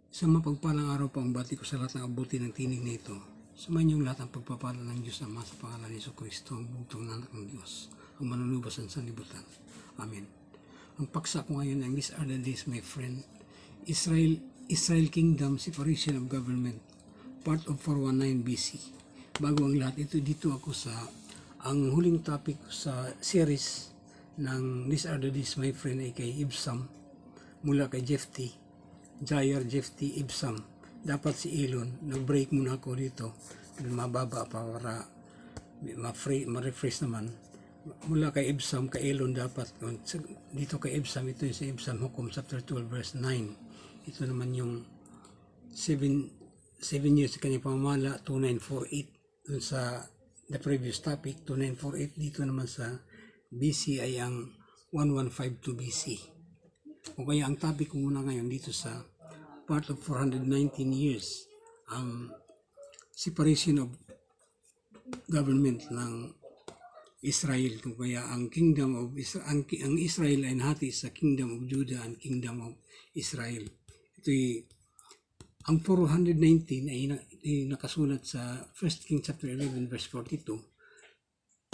Sa mapagpalang araw pa ang bati ko sa lahat ng abuti ng tinig na ito. Sumayin niyong lahat ang pagpapala ng Diyos Ama sa pangalan ni Jesucristo, ang bugtong na anak ng Diyos, ang manunubos ng sanlibutan. Amen. Ang paksa ko ngayon ay These Are the Days, my friend. Israel Kingdom Separation of Government, part of 419 BC. Bago ang lahat ito, dito ako sa ang huling topic sa series ng These Are the Days, my friend ay kay Ibsam mula kay Jair Jephty Ibsam. Dapat si Elon, nag-break muna ako dito, mababa para ma-refresh naman. Mula kay Ibsam, kay Elon dapat. Dito kay Ibsam, ito yung sa Ibsam Hukom chapter 12 verse 9. Ito naman yung 7 years sa kanyang pamamala, 2948. Dun sa the previous topic, 2948. Dito naman sa BC ay ang 1152 BC. O kaya ang topic ko muna ngayon dito sa part of 419 years, ang separation of government ng Israel. Kung kaya ang kingdom of ang Israel ay nahati sa kingdom of Judah and kingdom of Israel. Ito'y ang 419 ay nakasulat sa 1 King chapter 11 verse 42.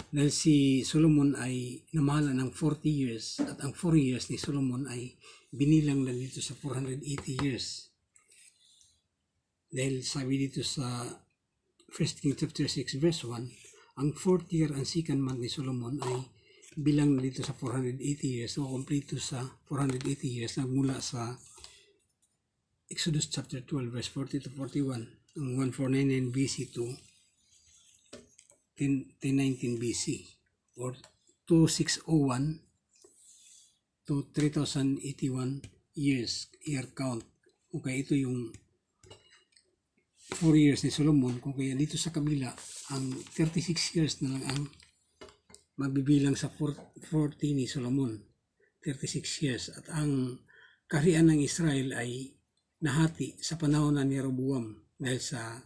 Dahil si Solomon ay namahala ng 40 years at ang 4 years ni Solomon ay binilang na dito sa 480 years. Dahil sabi dito sa 1 King chapter 6 verse 1, ang 4th year and 2nd month ni Solomon ay bilang na dito sa 480 years. So, kompleto sa 480 years na mula sa Exodus chapter 12 verse 40 to 41, ang 1499 BC to 1019 BC or 2601 to 3081 year count. Okay, ito yung 4 years ni Solomon. Kung kaya dito sa kabila, ang 36 years na lang ang mabibilang sa 40 ni Solomon. 36 years. At ang kaharian ng Israel ay nahati sa panahon ni Rehoboam dahil sa,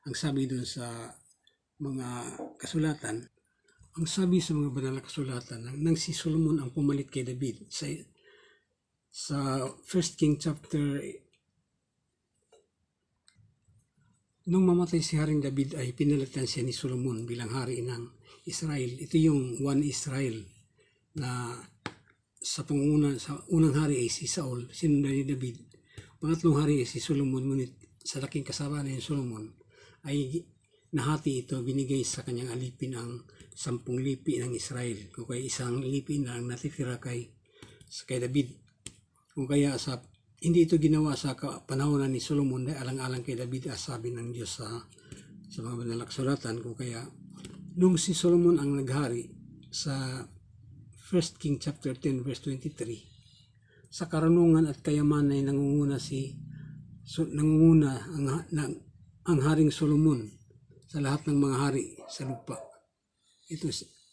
ang sabi doon sa mga kasulatan, ang sabi sa mga banal na kasulatan, nang si Solomon ang pumalit kay David sa 1 King chapter, nung mamatay si Haring David ay pinalitan siya ni Solomon bilang hari ng Israel. Ito yung one Israel na sa panguna, sa unang hari ay si Saul, sinundan ni David. Pangatlong hari ay si Solomon, ngunit sa laking kasalanan ni Solomon ay nahati ito, binigay sa kanyang alipin ang 10 lipi ng Israel. Kung kaya isang lipi na ang natitira kay David. Kung kaya hindi ito ginawa sa panahon ni Solomon dahil alang-alang kay David, sabi ng Diyos sa mga banal na kasulatan. Kung kaya nung si Solomon ang naghari sa 1 King chapter 10 verse 23, sa karunungan at kayamanan ay nangunguna ang haring Solomon sa lahat ng mga hari sa lupa. Ito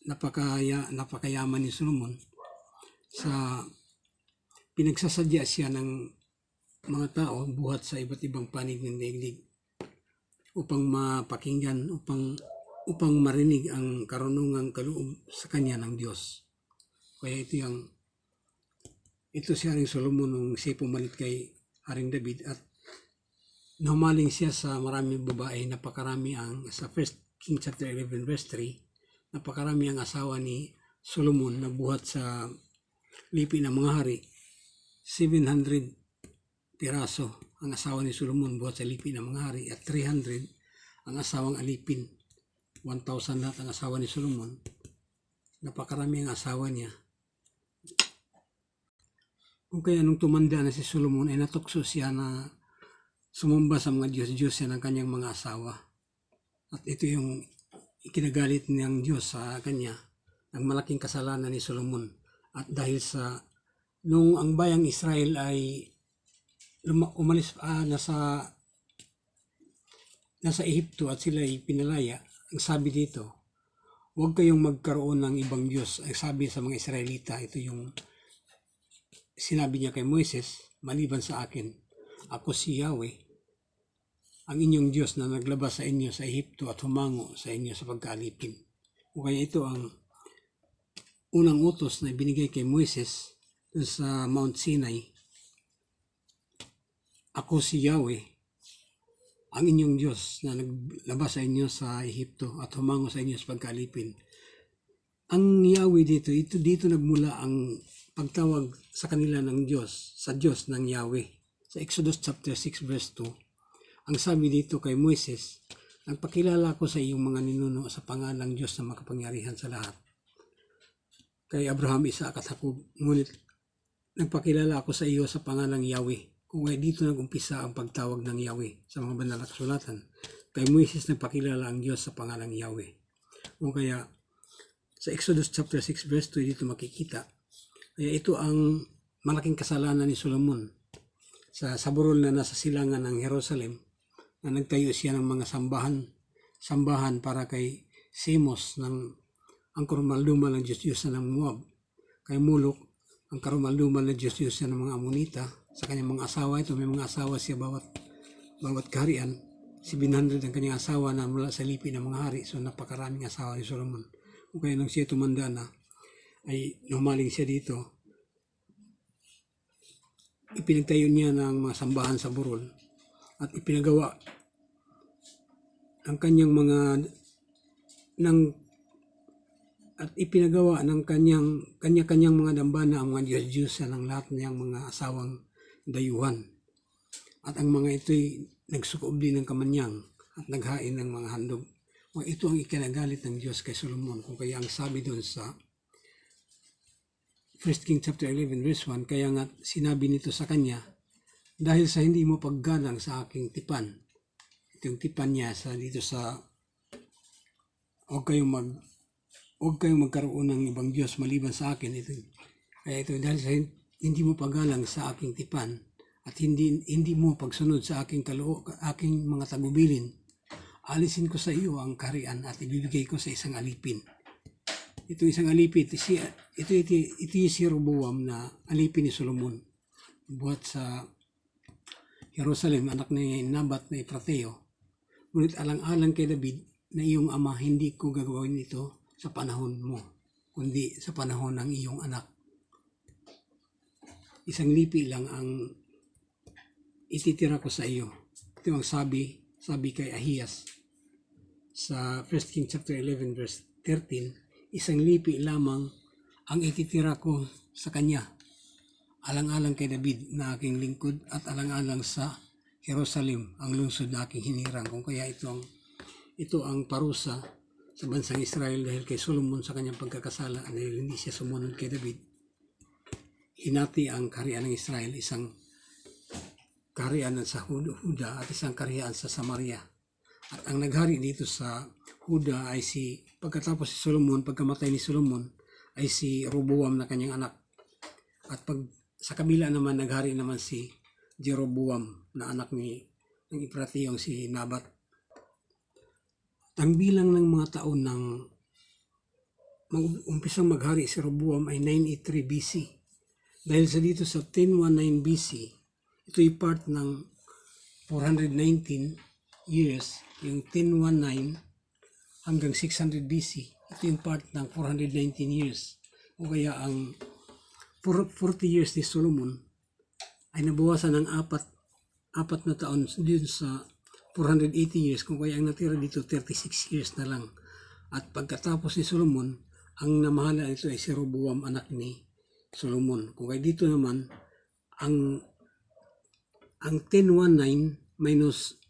napakayaman ni Solomon sa pinagsasadya siya ng mga tao buhat sa iba't ibang panig ng daigdig upang mapakinggan, upang marinig ang karunungang kaloob sa kanya ng Diyos. Kaya ito si Haring Solomon nung siya pumalit kay Haring David, at nahumaling siya sa maraming babae. Napakarami ang, sa 1 King chapter 11 verse 3, napakarami ang asawa ni Solomon na buhat sa lipi ng mga hari. 700 piraso ang asawa ni Solomon buhat sa lipi ng mga hari, at 300 ang asawang alipin. 1,000 lahat ang asawa ni Solomon. Napakarami ang asawa niya. Kung kaya nung tumanda na si Solomon ay natukso siya na sumamba sa mga Diyos-Diyos siya ng kanyang mga asawa. At ito yung ikinagalit ng Diyos sa kanya, ang malaking kasalanan ni Solomon. At dahil sa nung ang bayang Israel ay umalis nasa Ehipto at sila ay pinalaya, ang sabi dito, huwag kayong magkaroon ng ibang Diyos. Ang sabi sa mga Israelita, ito yung sinabi niya kay Moises, maliban sa akin, ako si Yahweh, ang inyong Diyos na naglabas sa inyo sa Ehipto at humango sa inyo sa pagkaalipin. O kaya ito ang unang utos na ibinigay kay Moises sa Mount Sinai. ako si Yahweh, ang inyong Diyos na naglabas sa inyo sa Ehipto at humango sa inyo sa pagkaalipin. Ang Yahweh dito nagmula ang pagtawag sa kanila ng Diyos, sa Diyos ng Yahweh. Sa Exodus chapter 6 verse 2, ang sabi dito kay Moises, nagpakilala ko sa iyong mga ninuno sa pangalang Diyos na makapangyarihan sa lahat. Kay Abraham, Isaac at Jacob, ngunit nagpakilala ako sa iyo sa pangalang Yahweh. Kung kaya dito nag-umpisa ang pagtawag ng Yahweh sa mga banal na kasulatan. Kay Moises nagpakilala ang Diyos sa pangalang Yahweh. O kaya sa Exodus chapter 6 verse 2 dito makikita. Kaya ito ang malaking kasalanan ni Solomon sa saburol na nasa silangan ng Jerusalem, na nagtayo siya ng mga sambahan para kay Semos ng ang karumaldumal ng Diyos ng Moab, kay Molok ang karumaldumal ng Diyos ng mga Amonita. Sa kanyang mga asawa ito, may mga asawa siya bawat kaharian. 700 ang kanyang asawa na mula sa lipi ng mga hari. So napakaraming asawa ni Solomon. Kung kaya nung siya tumanda na, ay numaling siya dito. Ipinagtayo niya ng mga sambahan sa burol at ipinagawa ng kanyang mga kanya-kanyang mga dambana ang mga Diyos ng lahat niyang mga asawang dayuhan. At ang mga ito'y nagsukob din ng kamanyang at naghain ng mga handog. Ito ang ikinagalit ng Diyos kay Solomon. Kung kaya ang sabi doon sa 1 King chapter 11 verse 1, kaya nga sinabi nito sa kanya, dahil sa hindi mo paggalang sa aking tipan. Ito yung tipan niya dito sa huwag kayong magkaroon ng ibang Diyos maliban sa akin. Kaya ito dahil sa hindi mo paggalang sa aking tipan at hindi mo pagsunod sa aking mga tagubilin, alisin ko sa iyo ang kaharian at ibibigay ko sa isang alipin. Ito isang alipin, ito si Roboam na alipin ni Solomon. Buhat sa Jerusalem, anak ni Nabat na Efrateo. Ngunit alang-alang kay David na iyong ama, hindi ko gagawin ito sa panahon mo, kundi sa panahon ng iyong anak. Isang lipi lang ang ititira ko sa iyo. Ito ang sabi kay Ahiyas sa 1 King chapter 11 verse 13, isang lipi lamang ang ititira ko sa kanya, alang-alang kay David na aking lingkod at alang-alang sa Jerusalem, ang lungsod na aking hinirang. Kung kaya ito ang parusa sa bansang Israel dahil kay Solomon sa kanyang pagkakasala, dahil hindi siya sumunod kay David. Hinati ang kaharian ng Israel, isang kaharian sa Huda at isang kaharian sa Samaria. At ang naghari dito sa Huda ay pagkatapos si Solomon, pagkamatay ni Solomon, ay si Roboam na kanyang anak. At sa kabila naman, naghari naman si Jeroboam na anak ng Efratiyong si Nabat. Ang bilang ng mga taon ng umpisang maghari si Roboam ay 983 BC. Dahil dito sa 1019 BC, ito'y part ng 419 years, yung 1019 hanggang 600 BC. Ito yung part ng 419 years. O kaya ang 40 years ni Solomon ay nabawasan ng apat na taon dun sa 480 years. Kung kaya ang natira dito 36 years na lang. At pagkatapos ni Solomon, ang namahala ito ay si Roboam, anak ni Solomon. Kung kaya dito naman, ang 1019 minus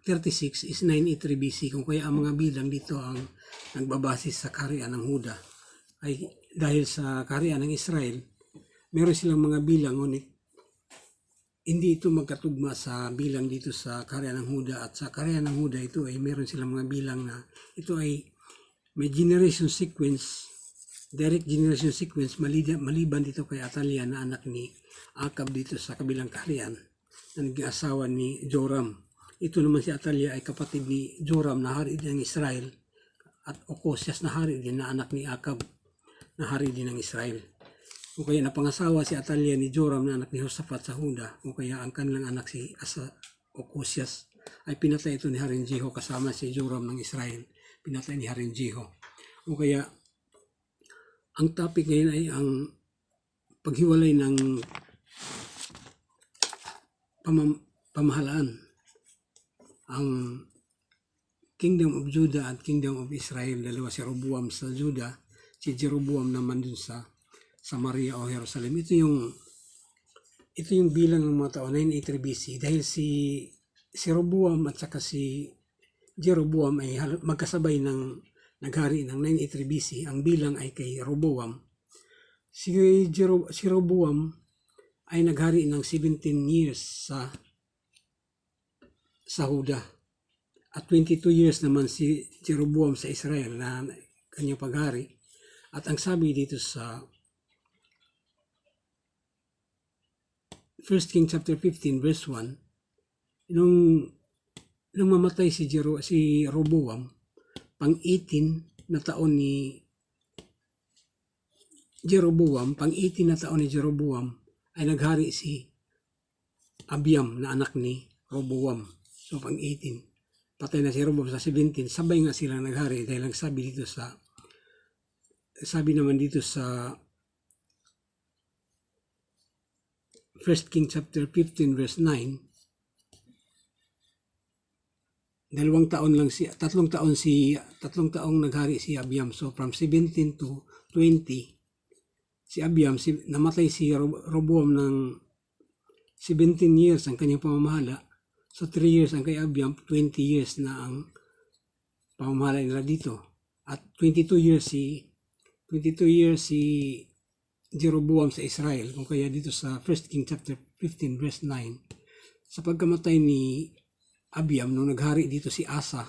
36 is 983 BC. Kung kaya ang mga bilang dito ang nagbabase sa kaharian ng Huda. Ay dahil sa kaharian ng Israel, meron silang mga bilang, ngunit hindi ito magkatugma sa bilang dito sa kaharian ng Huda. At sa kaharian ng Huda ito ay meron silang mga bilang na ito ay may generation sequence, direct generation sequence, maliban dito kay Atalia na anak ni Akab dito sa kabilang kaharian na naging asawa ni Joram. Ito naman si Atalia ay kapatid ni Joram na hari din ng Israel at Okosyas na hari din na anak ni Akab na hari din ng Israel. Kung kaya napangasawa si Atalia ni Joram na anak ni Josaphat sa Huda, kung kaya ang kanilang anak si Okosyas ay pinatay ito ni Haring Jeho kasama si Joram ng Israel. Pinatay ni Haring Jeho. Kung kaya ang topic ngayon ay ang paghiwalay ng pamahalaan. Ang Kingdom of Judah at Kingdom of Israel, dalawa, si Roboam sa Judah, si Jeroboam naman dun sa Samaria o Jerusalem. Ito yung bilang ng mga taon, 983 BC, dahil si Roboam at saka si Jeroboam ay magkasabay ng naghari ng 983 BC. Ang bilang ay kay Roboam. Si Roboam ay naghari ng 17 years sa Huda. At 22 years naman si Jeroboam sa Israel na kanyang paghari. At ang sabi dito sa 1 King chapter 15 verse 1, nung mamatay si Roboam, pang-18 na taon ni Jeroboam, ay naghari si Abiam na anak ni Roboam. So pang-18. Patay na si Roboam sa 17, sabay nga sila naghari dahil ang sabi naman dito sa 1 King chapter 15 verse 9, tatlong taong naghari si Abiam. So from 17 to 20, si Abiam, namatay si Roboam ng 17 years ang kanyang pamamahala. So 3 years ang kay Abiam, 20 years na ang pamamahala nila dito. At 22 years si Jeroboam sa Israel. Kung kaya dito sa 1 King chapter 15 verse 9, sa pagkamatay ni Abiam, nung naghari dito si Asa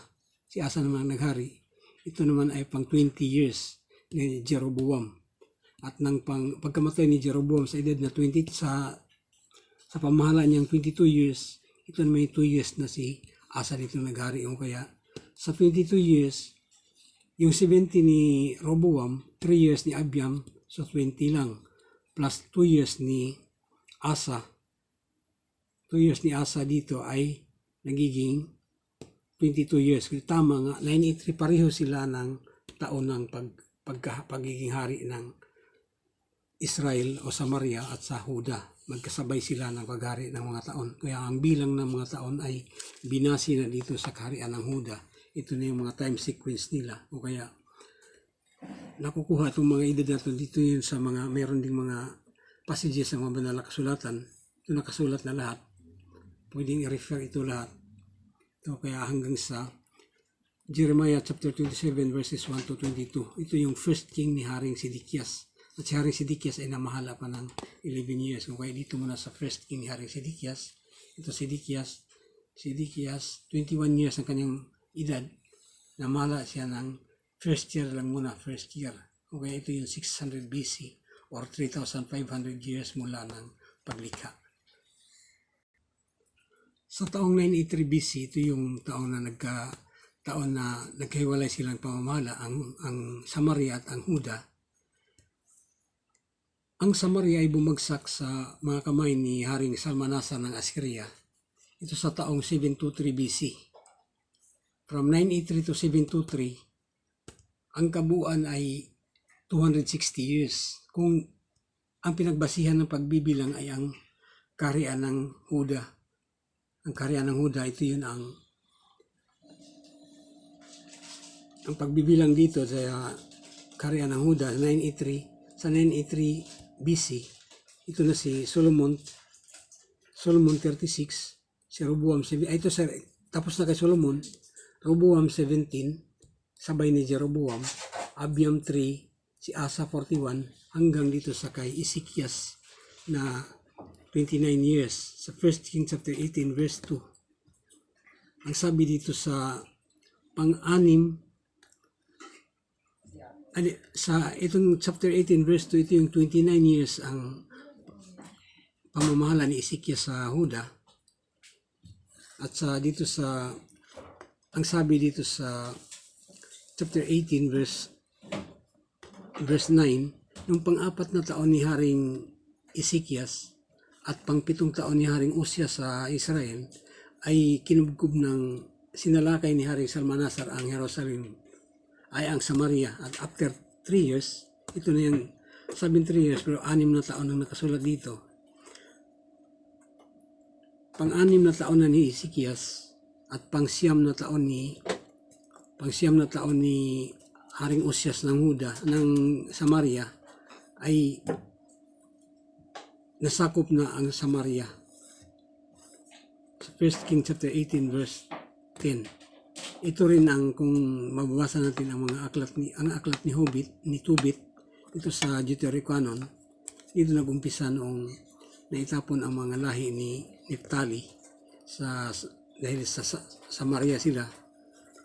naman naghari, ito naman ay pang 20 years ni Jeroboam. At pagkamatay ni Jeroboam sa edad na 20, sa pamahala niyang 22 years, ito na may 2 years na si Asa dito naghari. O kaya sa 22 years, yung 70 ni Roboam, 3 years ni Abiam, so 20 lang. Plus 2 years ni Asa. 2 years ni Asa dito ay nagiging 22 years. Tama nga, 983 pareho sila ng taon ng pagiging hari ng Israel o Samaria at sa Huda. Magkasabay sila ng paghari ng mga taon. Kaya ang bilang ng mga taon ay binasi na dito sa kaharian ng Huda. Ito na yung mga time sequence nila. O kaya nakukuha itong mga edad na ito dito yun sa meron ding mga passages sa mga banal na kasulatan. Ito nakasulat na lahat. Pwedeng i-refer ito lahat. Ito kaya hanggang sa Jeremiah chapter 27 verses 1 to 22. Ito yung first king ni Haring Sidikias. At si Haring Sidikias ay namahala pa ng 11 years. Kung kaya dito muna sa first king ni Haring Sidikias. Ito Sidikias, 21 years ang kanyang edad. Namahala siya ng first year lang muna, first year. Kung kaya ito yung 600 BC or 3,500 years mula ng paglikha. Sa taong 983 BC, ito yung taon na nagkahiwalay silang pamamahala, ang Samaria at ang Huda. Ang Samaria ay bumagsak sa mga kamay ni Haring Salmanasar ng Assyria. Ito sa taong 723 BC. From 983 to 723, ang kabuuan ay 260 years. Kung ang pinagbasihan ng pagbibilang ay ang kaharian ng Huda. Ang kaharian ng Huda, ito yun ang pagbibilang dito sa kaharian ng Huda, 983. Sa 983 BC, ito na si Solomon 36, si Roboam 7, ito tapos na kay Solomon, Roboam 17, sabay ni Jeroboam, Abiam 3, si Asa 41, hanggang dito sa kay Ezekias na 29 years, sa 1 King chapter 18 verse 2. Ang sabi dito sa pang-anim, sa itong chapter 18 verse 2, ito yung 29 years ang pamamahala ni Ezekias sa Huda. At ang sabi dito sa chapter 18 verse 9, yung pang-apat na taon ni Haring Ezekias at pang-7 taon ni Haring Uzziah sa Israel ay kinubkob ng sinalakay ni Haring Salmanasar ang Jerusalem ay ang Samaria. At after 3 years, ito na yung 3 years pero 6 na taon ang nakasulat dito. pang-anim na taon na ni Ezekias at pang-siyam na taon ni Haring Osias ng Samaria ay nasakop na ang Samaria. Sa 1 King chapter 18 verse 10. Ito rin ang, kung mababasa natin ang mga aklat ni Tobit ito sa Deuterocanon, dito nag-umpisa noong naitapon ang mga lahi ni Naphtali dahil sa Samaria sila.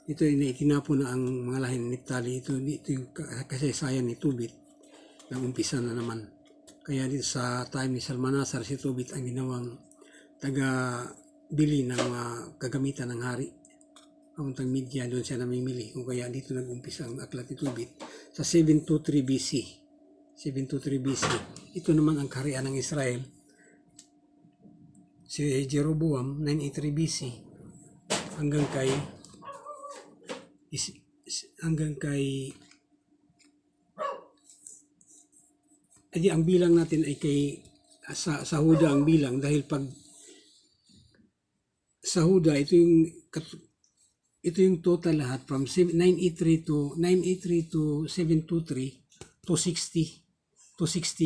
Ito ay itinapon na ang mga lahi ni Naphtali. Ito yung kasaysayan ni Tobit. Nag-umpisa na naman. Kaya dito sa time ni Salmanasar, si Tobit ang ginawang taga-bili ng mga kagamitan ng hari. Pamuntang Media, doon siya namimili. Kung kaya dito nag-umpisa ang aklat ni Tobit sa 723 BC. 723 BC. Ito naman ang kaharian ng Israel. Si Jeroboam, 983 BC hanggang kay ang bilang natin ay sa Huda ang bilang, dahil pag sa Huda ito yung total lahat from 983 to 723 to 60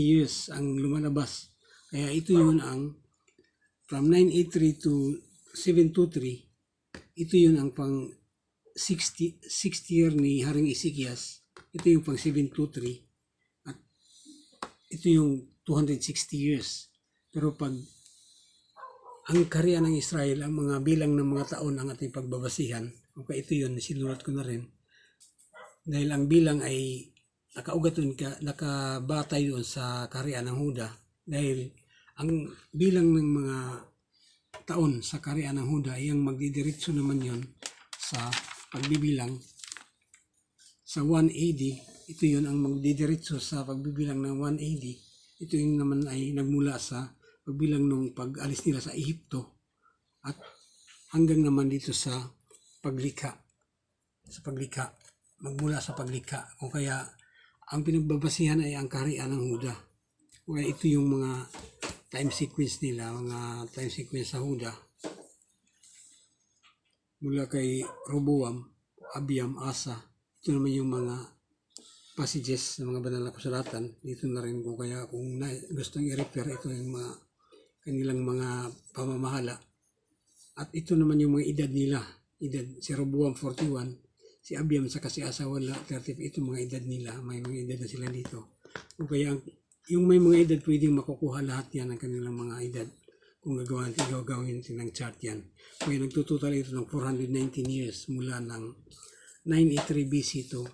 years ang lumalabas. Kaya ito yun ang from 983 to 723, ito yun ang pang 60 year ni Haring Ezekias. Ito yung pang 723 at ito yung 260 years. Pero pag ang kaharian ng Israel, ang mga bilang ng mga taon ang ating pagbabasihan, okay, ito yun, sinulat ko na rin. Dahil ang bilang ay nakabatay doon sa kaharian ng Huda. Dahil ang bilang ng mga taon sa kaharian ng Huda ay ang magdidiretso naman yon sa pagbibilang sa 1 AD. Ito yun ang magdidiretso sa pagbibilang ng 1 AD. Ito yung naman ay nagmula sa pagbilang ng pag-alis nila sa Ehipto at hanggang naman dito sa paglikha. Magmula sa paglikha. Kung kaya ang pinagbabasihan ay ang kaharian ng Huda. Kaya ito yung mga time sequence nila, mga time sequence sa Huda. Mula kay Roboam, Abiam, Asa. Ito naman yung mga passages ng mga banal na kasulatan. Dito na rin kung kaya kung gusto nyo i-refer, ito yung mga kanilang mga pamamahala. At ito naman yung mga edad nila. Si Roboam 41, si Abiam sa si Asa wala 30. Ito mga edad nila. May mga edad na sila dito. Kung kaya yung may mga edad, pwedeng makukuha lahat yan ng kanilang mga edad. Kung gagawin natin ng chart yan. Kaya nagtutotal ito ng 419 years mula ng 983 BC to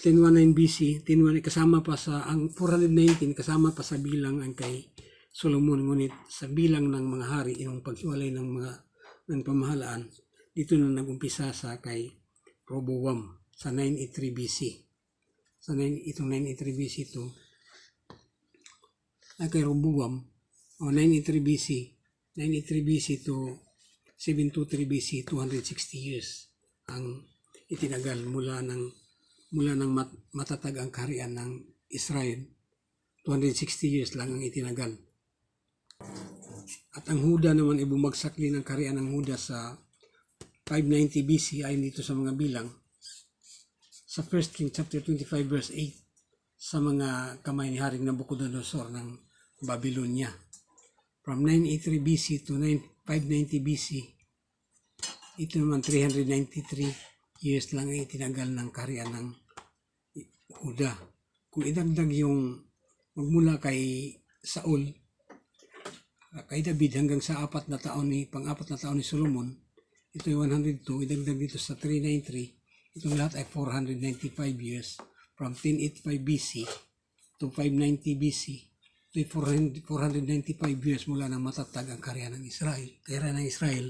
1019 BC. 1019 kasama pa sa ang 419 kasama pa sa bilang ang kay Solomon, ngunit sa bilang ng mga hari, yung paghiwalay ng pamahalaan, dito na nag-umpisa sa kay Roboam sa 983 BC. Itong 983 BC to kay Roboam 983 BC. 983 BC to 723 BC, 260 years ang itinagal mula ng matatag ang kaharian ng Israel. 260 years lang ang itinagal. At ang Huda naman ay bumagsak din ang kaharian ng Huda sa 590 BC ayon dito sa mga bilang. Sa 1 King chapter 25 verse 8, sa mga kamay ni Haring Nabucodonosor ng Babylonia. From 983 BC to 590 BC, ito naman 393 years lang ay itinagal ng kaharian ng Huda. Kung idagdag yung magmula kay Saul, kay David hanggang sa pang-apat na taon ni Solomon, ito ay 102, idagdag dito sa 393, itong lahat ay 495 years from 1085 BC to 590 BC. Ito ay 495 years mula nang matatag ang kaharian ng Israel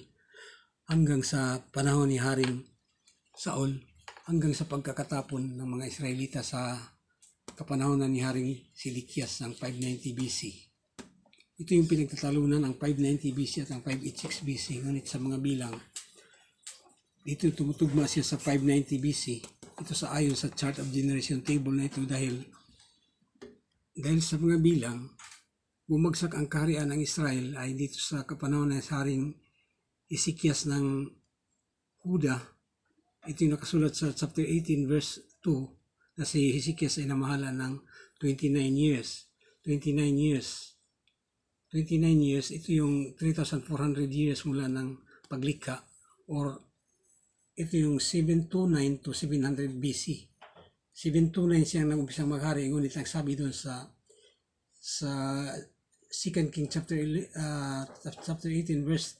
hanggang sa panahon ni Haring Saul, hanggang sa pagkakatapon ng mga Israelita sa kapanahonan ni Haring Silikias ng 590 BC. Ito yung pinagtatalunan ng 590 BC at ang 586 BC. Ngunit sa mga bilang, dito tumutugma siya sa 590 BC. Ito sa ayon sa chart of generation table na ito dahil sa mga bilang, bumagsak ang kaharian ng Israel ay dito sa kapanahon ng Haring Hezekias ng Huda. Ito yung nakasulat sa chapter 18 verse 2 na si Hezekias ay namahala ng 29 years. 29 years, ito yung 3,400 years mula ng paglikha, or ito yung 729 to 700 BC. 729 siyang nag-umpisang maghari, ngunit ang sabi doon sa 2 King chapter 18 verse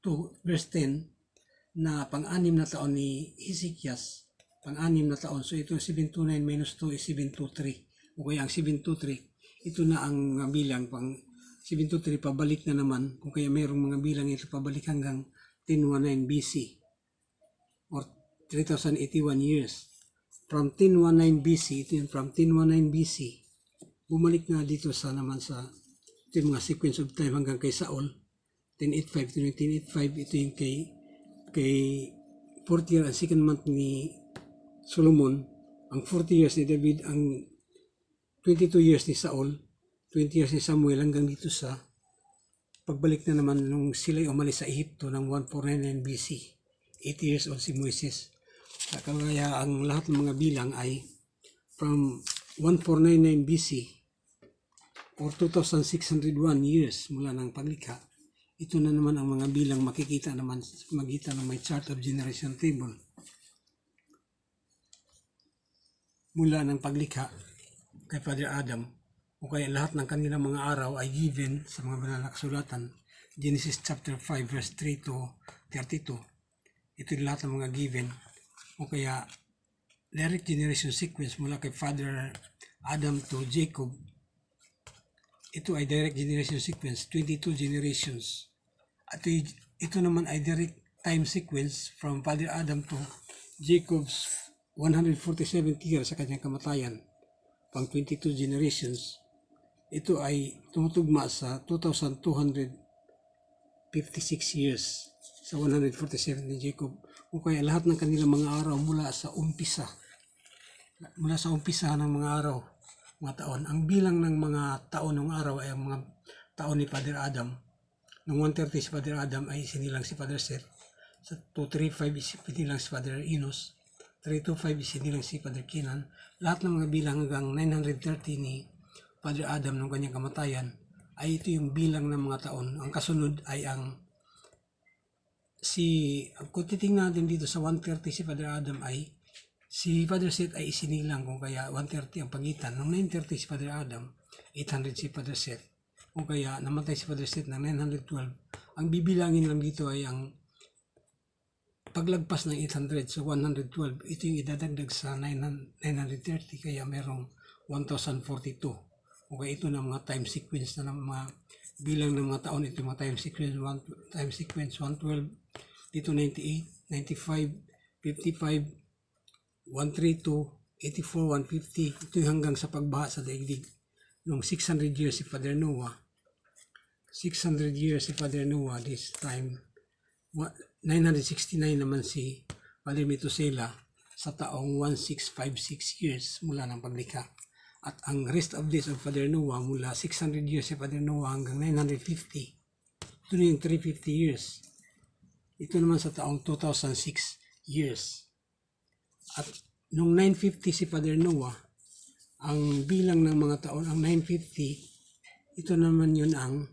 2, verse 10, na pang-anim na taon ni Hezekias, pang-anim na taon. So ito 729 minus 2 is 723. O kaya ang 723, ito na ang bilang pang 723 pabalik na naman, kung kaya mayroong mga bilang ito pabalik hanggang 1019 BC or 3,081 years. From 1019 BC, ito yung from 1019 BC, bumalik na dito sa naman sa ito yung mga sequence of time hanggang kay Saul. 1085, ito yung 1085, ito yung kay 40 year and second month ni Solomon, ang 40 years ni David, ang 22 years ni Saul, 20 years ni Samuel, hanggang dito sa pagbalik na naman nung sila'y umalis sa Ehipto ng 1499 BC. 80 years old si Moises. Kaya ang lahat ng mga bilang ay from 1499 BC or 2,601 years mula ng paglikha. Ito na naman ang mga bilang makikita naman sa magitan ng may chart of generation table. Mula ng paglikha kay Father Adam, o kaya lahat ng kanilang mga araw ay given sa mga banal na kasulatan. Genesis chapter 5 verse 3 to 32. Ito yung lahat ng mga given. O kaya direct generation sequence mula kay Father Adam to Jacob. Ito ay direct generation sequence, 22 generations. At ito naman ay direct time sequence from Father Adam to Jacob's 147th year sa kanyang kamatayan, pang 22 generations. Ito ay tumutugma sa 2,256 years sa 147 ni Jacob. O kaya lahat ng kanilang mga araw mula sa umpisa ng mga araw, mga taon. Ang bilang ng mga taon ng araw ay ang mga taon ni Father Adam. Nung 130 si Father Adam ay sinilang si Father Seth. Sa 235 sinilang si Father Enos. 325 sinilang si Father Kenan. Lahat ng mga bilang hanggang 930 ni Father Adam ng kanyang kamatayan ay ito yung bilang ng mga taon. Ang kasunod ay kung titingnan natin dito sa 130 si Father Adam ay si Father Seth ay isinilang, kung kaya 130 ang pagitan. Nung 930 si Father Adam, 800 si Father Seth. Kung kaya namatay si Father Seth ng 912. Ang bibilangin lang dito ay ang paglagpas ng 800, so 112. Ito yung idadagdag sa 930, kaya merong 1042. Okay, ito na mga time sequence na ng mga bilang ng mga taon. Ito mga time sequence 112, dito 98, 95, 55, 132, 84, 150. Ito yung hanggang sa pagbaha sa daigdig. Nung 600 years si Father Noah, 600 years si Father Noah, this time 969 naman si Father Methuselah sa taong 1656 years mula ng paglikha. At ang rest of days of Father Noah mula 600 years si Father Noah hanggang 950. Ito na yung 350 years. Ito naman sa taong 2006 years. At nung 950 si Father Noah, ang bilang ng mga taon, ang 950, ito naman yun ang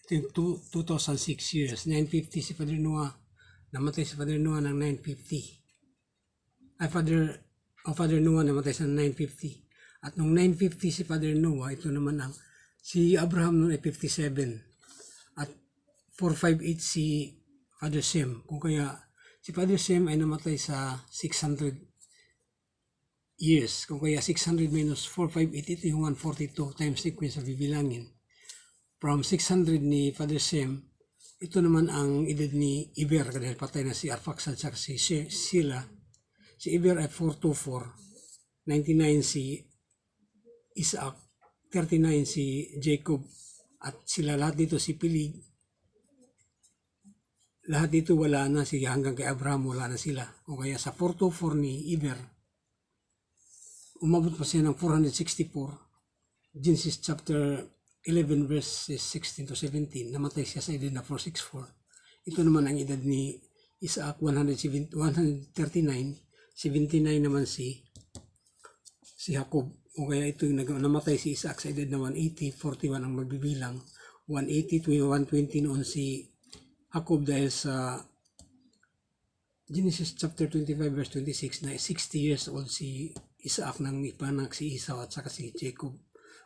ito yung 2006 years. 950 si Father Noah, namatay si Father Noah ng 950. Father Noah namatay sa 950. At nung 950 si Father Noah, ito naman ang si Abraham noon ay 57. At 458 si Father Sem. Kung kaya si Father Sem ay namatay sa 600 years. Kung kaya 600 minus 458, ito yung 142 time sequence na bibilangin. From 600 ni Father Sem, ito naman ang edad ni Iber, dahil patay na si Arphaxad at si Sila. Si Iber ay 424, 99 si Isaac, 39 si Jacob, at sila lahat dito si Pilig. Lahat dito wala na, hanggang kay Abraham wala na sila. O kaya sa 424 ni Iber, umabot pa siya ng 464. Genesis chapter 11 verses 16 to 17, namatay siya sa edad na 464. Ito naman ang edad ni Isaac, 139, 79 naman si Jacob. O kaya ito yung namatay si Isaac sa edad na 180, 41 ang magbibilang. 180 to 120 noon si Jacob dahil sa Genesis chapter 25 verse 26 na 60 years old si Isaac nang ipanak si Esau at saka si Jacob.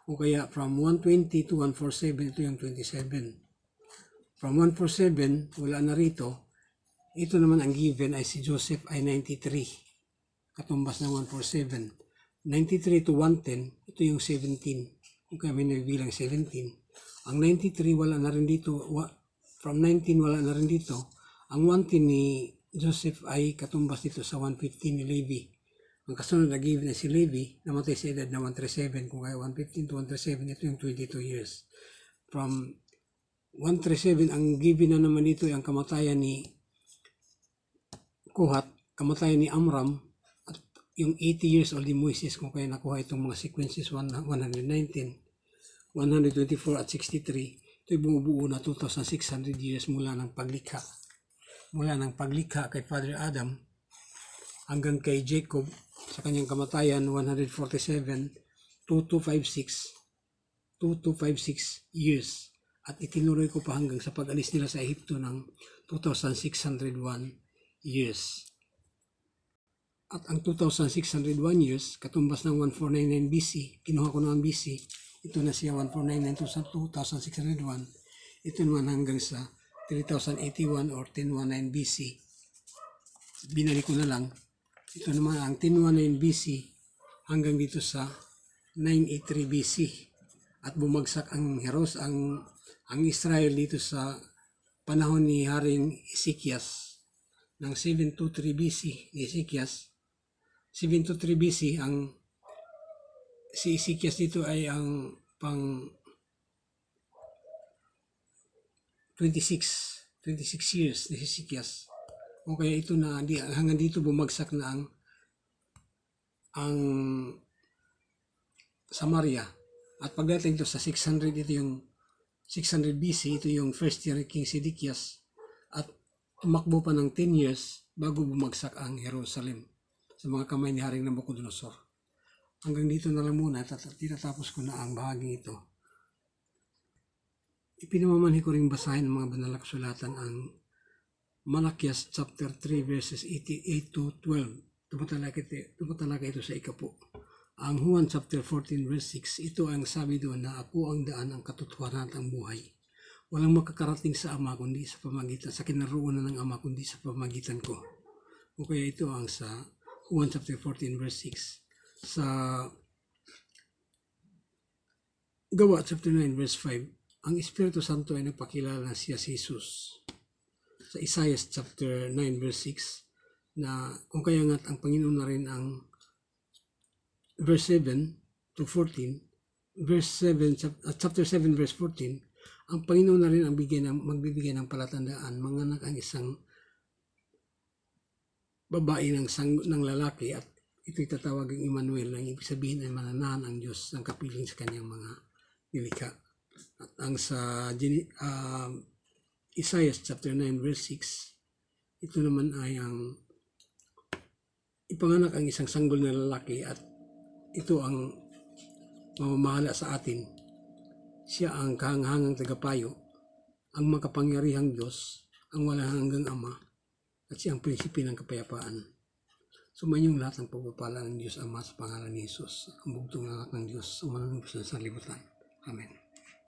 O kaya from 120 to 147, ito yung 27. From 147, wala na rito. Ito naman ang given ay si Joseph ay 93. Katumbas ng 147. 93 to 110, ito yung 17. Kung kami nabibilang 17. Ang 93 wala na rin dito. From 19 wala na rin dito. Ang 110 ni Joseph ay katumbas dito sa 115 ni Levi. Ang kasunod na given na si Levi, namatay sa edad na 137, kung kaya 115 to 137, ito yung 22 years. From 137, ang given na naman dito ay ang kamatayan ni Kohat, kamatayan ni Amram, at yung 80 years old ni Moises, kung kaya nakuha itong mga sequences 119, 124 at 63, ito yung bumubuo na 2,600 years mula ng paglikha. Mula ng paglikha kay Father Adam hanggang kay Jacob sa kanyang kamatayan 147, 2256 years, at itinuloy ko pa hanggang sa pag-alis nila sa Ehipto ng 2601 years. At ang 2601 years katumbas ng 1499 BC, kinuha ko naman BC, ito na siya 1499 to 2601, ito naman hanggang sa 3081 or 1019 BC. Binalik ko na lang. Ito naman ang 1019 BC hanggang dito sa 983 BC. At bumagsak ang ang Israel dito sa panahon ni Haring Ezekias ng 723 BC ni Ezekias. 723 BC si Ezekias dito ay ang pang 26 years ni Ezekias. O kaya ito na hanggang dito bumagsak na ang Samaria. At pagdating ito sa 600, ito yung 600 BC, ito yung first year King Sedekias. At tumakbo pa ng 10 years bago bumagsak ang Jerusalem sa mga kamay ni Haring Nabucodonosor. Hanggang dito na lang muna, tinatapos ko na ang bahaging ito. Ipinamamanhi ko rin basahin ng mga banal na kasulatan ang Malakias chapter 3 verses 88 to 12. Tumatalakay ito sa ikapo. Ang Juan chapter 14 verse 6, ito ang sabi doon na ako ang daan, ang katotohanan at ang buhay. Walang makakarating sa Ama kundi sa pamagitan, sa kinaroonan ng Ama kundi sa pamagitan ko. O kaya ito ang sa Juan chapter 14 verse 6. Sa Gawa chapter 9 verse 5, ang Espiritu Santo ay nagpakilala na siya si Jesus. Sa Isaiah chapter 9 verse 6 na kung kaya nga't ang Panginoon na rin ang verse 7 to 14, chapter 7 verse 14, ang Panginoon na rin ang magbibigay ng palatandaan, manganak ang isang babae ng lalaki at ito'y tatawaging Emmanuel, ang ibig sabihin ay mananahan ang Diyos ng kapiling sa kanyang mga nilikha. At ang sa Isaiah chapter 9 verse 6, ito naman ay ang ipanganak ang isang sanggol na lalaki at ito ang mamamahala sa atin. Siya ang kahanghangang tagapayo, ang makapangyarihang Diyos, ang walang hanggang Ama, at siya ang prinsipe ng kapayapaan. Sumanyong lahat ng pagpapala ng Diyos Ama sa pangalan ni Jesus, ang bugtong ng anak ng Diyos, umanong sa libutan. Amen.